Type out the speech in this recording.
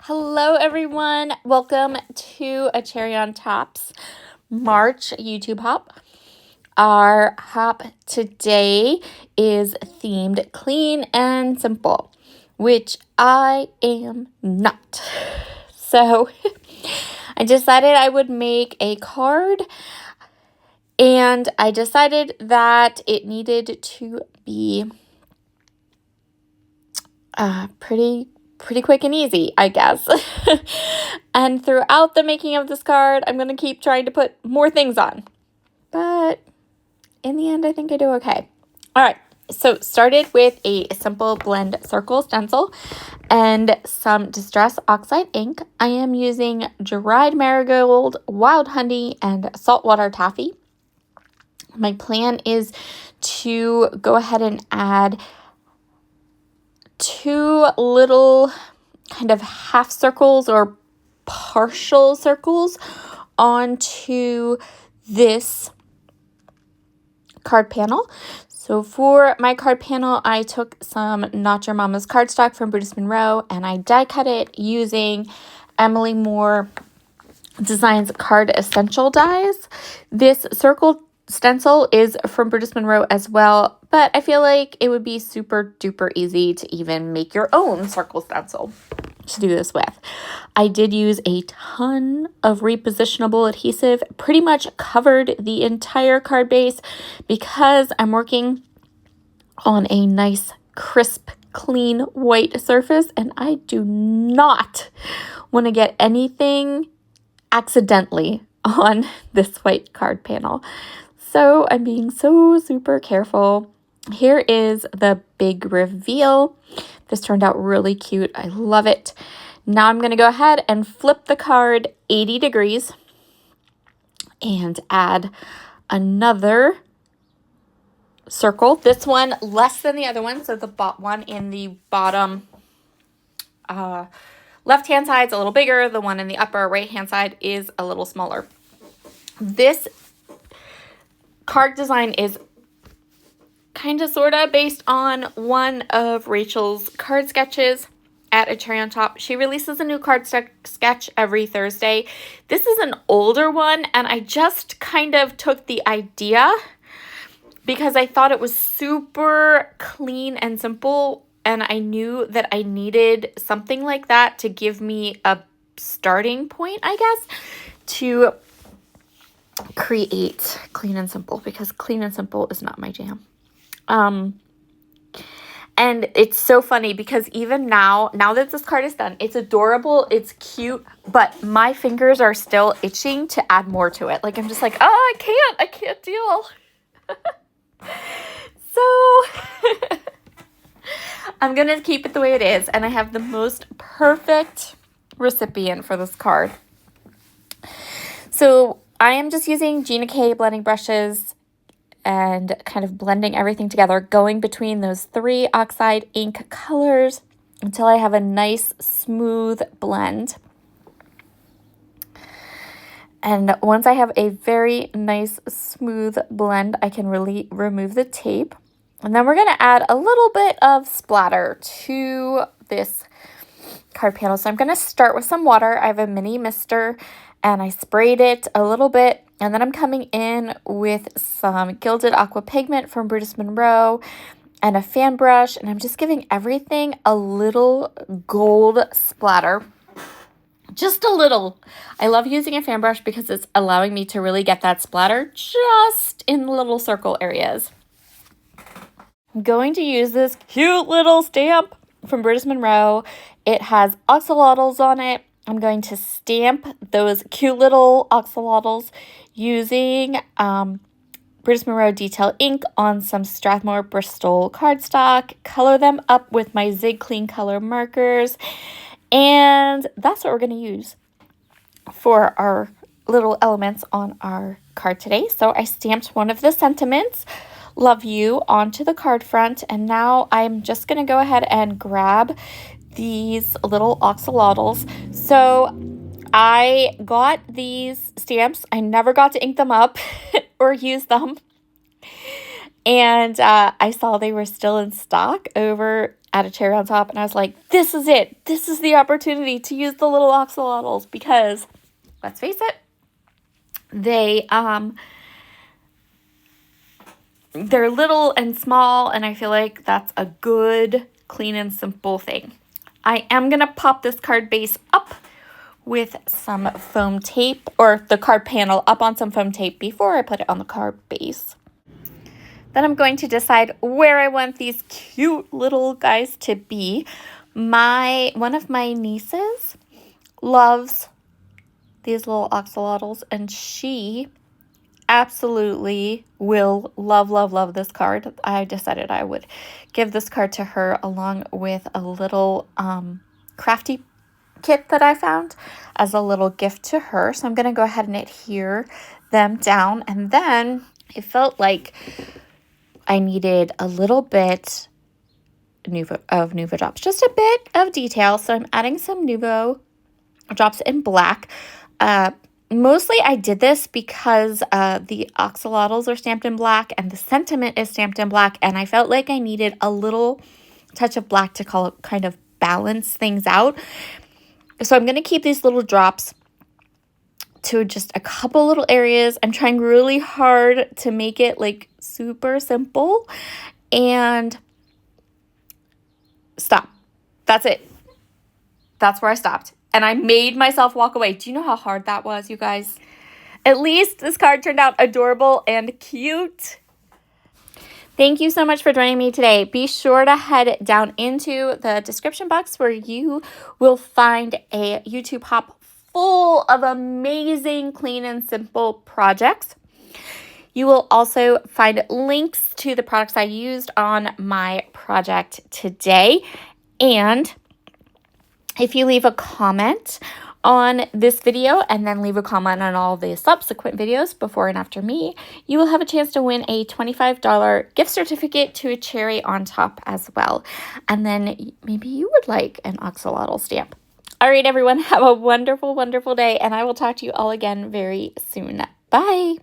Hello everyone, welcome to a Cherry on Top's March YouTube hop. Our hop today is themed clean and simple, which I am not. So I decided I would make a card, and I decided that it needed to be pretty quick and easy, I guess. And throughout the making of this card, I'm going to keep trying to put more things on. But in the end, I think I do okay. All right, so started with a simple blend circle stencil and some Distress Oxide ink. I am using dried marigold, wild honey, and saltwater taffy. My plan is to go ahead and add two little kind of half circles or partial circles onto this card panel. So for my card panel, I took some Not Your Mama's cardstock from Brutus Monroe and I die cut it using Emily Moore Designs Card Essential dies. This circle stencil is from Brutus Monroe as well, but I feel like it would be super duper easy to even make your own circle stencil to do this with. I did use a ton of repositionable adhesive, pretty much covered the entire card base because I'm working on a nice crisp clean white surface and I do not want to get anything accidentally on this white card panel. So I'm being so super careful. Here is the big reveal. This turned out really cute. I love it. Now I'm going to go ahead and flip the card 80 degrees and add another circle. This one less than the other one. So the one in the bottom left-hand side is a little bigger. The one in the upper right-hand side is a little smaller. This card design is kind of sort of based on one of Rachel's card sketches at A Cherry on Top. She releases a new card sketch every Thursday. This is an older one, and I just kind of took the idea because I thought it was super clean and simple, and I knew that I needed something like that to give me a starting point, I guess, to create clean and simple, because clean and simple is not my jam. And it's so funny because even now that this card is done, it's adorable, it's cute, but my fingers are still itching to add more to it. Like, I'm just like, oh, I can't deal. So I'm going to keep it the way it is. And I have the most perfect recipient for this card. So I am just using Gina K blending brushes and kind of blending everything together, going between those three oxide ink colors until I have a nice smooth blend. And once I have a very nice smooth blend, I can really remove the tape. And then we're going to add a little bit of splatter to this card panel. So I'm going to start with some water. I have a mini mister and I sprayed it a little bit. And then I'm coming in with some Gilded Aqua Pigment from Brutus Monroe and a fan brush. And I'm just giving everything a little gold splatter. Just a little. I love using a fan brush because it's allowing me to really get that splatter just in the little circle areas. I'm going to use this cute little stamp from Brutus Monroe. It has axolotls on it. I'm going to stamp those cute little axolotls using Brutus Monroe Detail ink on some Strathmore Bristol cardstock, color them up with my Zig Clean color markers, and that's what we're going to use for our little elements on our card today. So I stamped one of the sentiments, love you, onto the card front, and now I'm just going to go ahead and grab these little axolotls. So I got these stamps. I never got to ink them up or use them. And I saw they were still in stock over at a Cherry on Top, and I was like, this is it. This is the opportunity to use the little axolotls because, let's face it, they're little and small, and I feel like that's a good, clean and simple thing. I am going to pop this card base up with some foam tape, or the card panel up on some foam tape before I put it on the card base. Then I'm going to decide where I want these cute little guys to be. One of my nieces loves these little axolotls, and she absolutely will love this card. I decided I would give this card to her along with a little crafty kit that I found as a little gift to her. So I'm going to go ahead and adhere them down, and then I felt like I needed a little bit of Nuvo drops, just a bit of detail. So I'm adding some Nuvo drops in black. Mostly I did this because the axolotls are stamped in black and the sentiment is stamped in black, and I felt like I needed a little touch of black to kind of balance things out. So I'm going to keep these little drops to just a couple little areas. I'm trying really hard to make it like super simple, and stop. That's it. That's where I stopped. And I made myself walk away. Do you know how hard that was, you guys? At least this card turned out adorable and cute. Thank you so much for joining me today. Be sure to head down into the description box where you will find a YouTube hop full of amazing, clean and simple projects. You will also find links to the products I used on my project today. And if you leave a comment on this video and then leave a comment on all the subsequent videos before and after me, you will have a chance to win a $25 gift certificate to a Cherry on Top as well. And then maybe you would like an axolotl stamp. All right, everyone, have a wonderful, wonderful day, and I will talk to you all again very soon. Bye.